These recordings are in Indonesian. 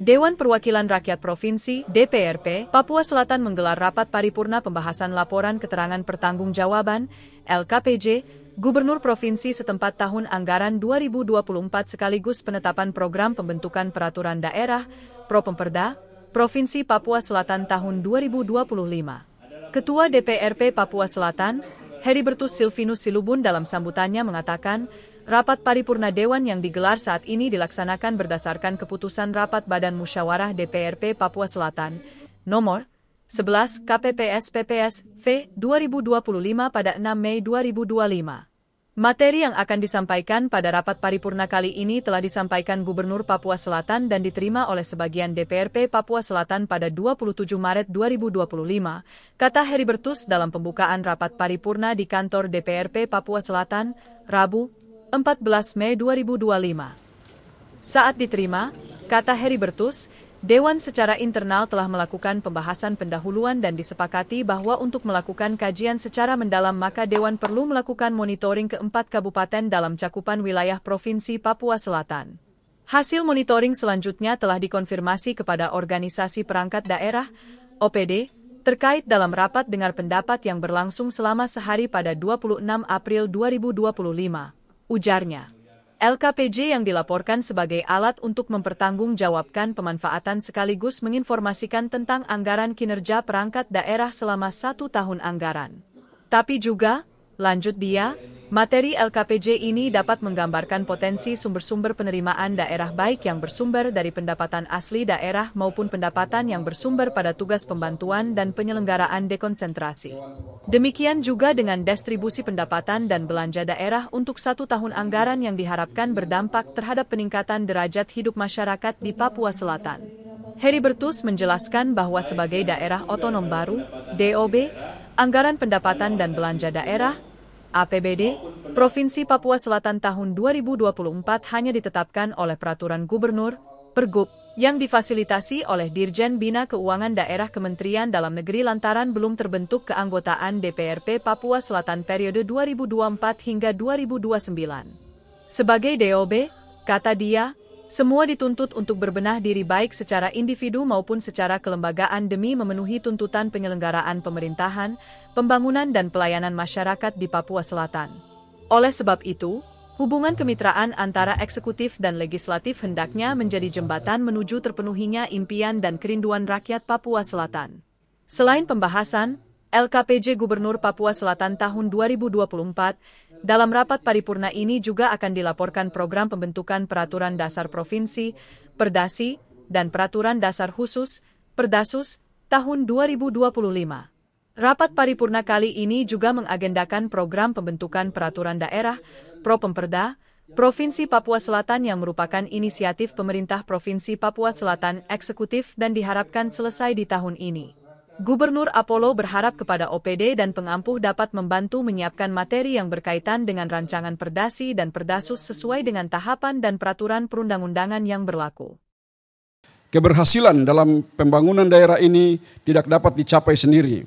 Dewan Perwakilan Rakyat Provinsi (DPRP) Papua Selatan menggelar rapat paripurna pembahasan laporan keterangan pertanggungjawaban (LKPJ) Gubernur Provinsi setempat tahun anggaran 2024 sekaligus penetapan program pembentukan peraturan daerah Propemperda Provinsi Papua Selatan tahun 2025. Ketua DPRP Papua Selatan, Heribertus Silvinus Silubun dalam sambutannya mengatakan, rapat paripurna Dewan yang digelar saat ini dilaksanakan berdasarkan keputusan Rapat Badan Musyawarah DPRP Papua Selatan, nomor 11 KPPS-PPS V 2025 pada 6 Mei 2025. Materi yang akan disampaikan pada rapat paripurna kali ini telah disampaikan Gubernur Papua Selatan dan diterima oleh sebagian DPRP Papua Selatan pada 27 Maret 2025, kata Heribertus dalam pembukaan rapat paripurna di kantor DPRP Papua Selatan, Rabu, 14 Mei 2025. Saat diterima, kata Heribertus, Dewan secara internal telah melakukan pembahasan pendahuluan dan disepakati bahwa untuk melakukan kajian secara mendalam maka Dewan perlu melakukan monitoring ke 4 kabupaten dalam cakupan wilayah Provinsi Papua Selatan. Hasil monitoring selanjutnya telah dikonfirmasi kepada Organisasi Perangkat Daerah, OPD, terkait dalam rapat dengar pendapat yang berlangsung selama sehari pada 26 April 2025. Ujarnya, LKPJ yang dilaporkan sebagai alat untuk mempertanggungjawabkan pemanfaatan sekaligus menginformasikan tentang anggaran kinerja perangkat daerah selama 1 tahun anggaran. Tapi juga, lanjut dia, materi LKPJ ini dapat menggambarkan potensi sumber-sumber penerimaan daerah baik yang bersumber dari pendapatan asli daerah maupun pendapatan yang bersumber pada tugas pembantuan dan penyelenggaraan dekonsentrasi. Demikian juga dengan distribusi pendapatan dan belanja daerah untuk 1 tahun anggaran yang diharapkan berdampak terhadap peningkatan derajat hidup masyarakat di Papua Selatan. Heribertus menjelaskan bahwa sebagai daerah otonom baru, DOB, anggaran pendapatan dan belanja daerah, APBD, Provinsi Papua Selatan tahun 2024 hanya ditetapkan oleh Peraturan Gubernur, Pergub, yang difasilitasi oleh Dirjen Bina Keuangan Daerah Kementerian Dalam Negeri lantaran belum terbentuk keanggotaan DPRP Papua Selatan periode 2024 hingga 2029. Sebagai DOB, kata dia, semua dituntut untuk berbenah diri baik secara individu maupun secara kelembagaan demi memenuhi tuntutan penyelenggaraan pemerintahan, pembangunan dan pelayanan masyarakat di Papua Selatan. Oleh sebab itu, hubungan kemitraan antara eksekutif dan legislatif hendaknya menjadi jembatan menuju terpenuhinya impian dan kerinduan rakyat Papua Selatan. Selain pembahasan, LKPJ Gubernur Papua Selatan tahun 2024, dalam rapat paripurna ini juga akan dilaporkan program pembentukan Peraturan Dasar Provinsi, Perdasi, dan Peraturan Dasar Khusus, Perdasus, tahun 2025. Rapat paripurna kali ini juga mengagendakan program pembentukan peraturan daerah, Propemperda, Provinsi Papua Selatan yang merupakan inisiatif pemerintah Provinsi Papua Selatan eksekutif dan diharapkan selesai di tahun ini. Gubernur Apollo berharap kepada OPD dan pengampuh dapat membantu menyiapkan materi yang berkaitan dengan rancangan Perdasi dan Perdasus sesuai dengan tahapan dan peraturan perundang-undangan yang berlaku. Keberhasilan dalam pembangunan daerah ini tidak dapat dicapai sendiri.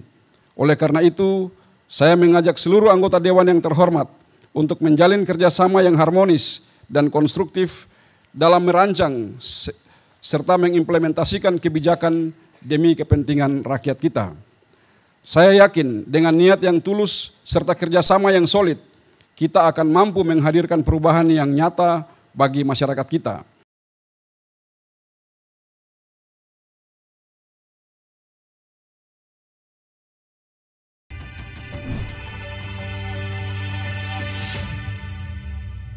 Oleh karena itu, saya mengajak seluruh anggota Dewan yang terhormat untuk menjalin kerjasama yang harmonis dan konstruktif dalam merancang serta mengimplementasikan kebijakan demi kepentingan rakyat kita. Saya yakin dengan niat yang tulus serta kerjasama yang solid, kita akan mampu menghadirkan perubahan yang nyata bagi masyarakat kita.